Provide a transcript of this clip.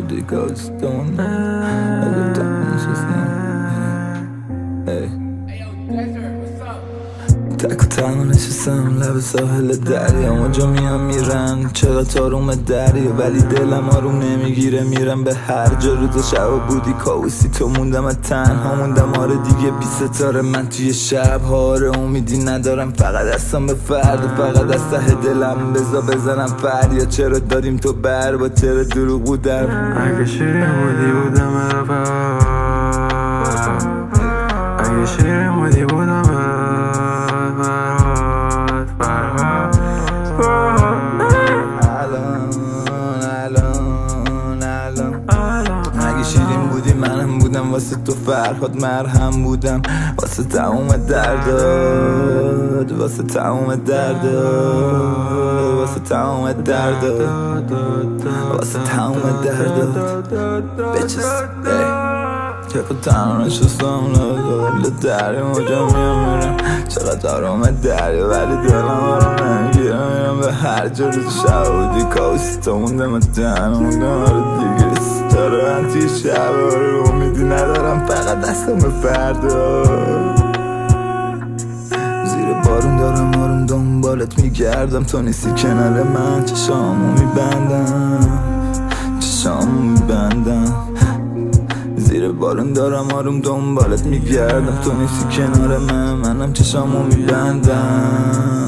شهودی کاستون اگه تنها نشستم تک و تنها نشستم لب ساحل دریا اونجا میان میرن چقدر آروم دریا ولی دلم آروم نمیگیره میرم به هر جا روز شب بودی کاوسی تو موندم تنها موندم آره دیگه بی ستاره من توی شب هاره امیدی ندارم فقط دستم به فردا فقط از ته دلم بزنم فریاد چرا داریم تو با چرا دروغ بودم اگه شیرین بودی بودم اگه شیرین بودی بودم اگه شیرین بودی منم بودم واسه تو فرهاد مرهم بودم واسه تموم درداد واسه تموم درداد واسه تموم درداد واسه تموم درداد چرا تنها نشستم لب دریا اونجا میرم چقدر آروم دریا ولی دلم آروم نمیگیره میرم به هر جا روز شب بودی کاوسی تو موندم تنها موندم آره دیگه ستاره من توی شب آره امیدی ندارم فقط دستم به فردا زیر بارون دارم آروم دنبالت میگردم تو نیستی کنار من چشامو میبندم زیر بارون دارم آروم دنبالت میگردم تو نیستی کنار منم چشامو میبندم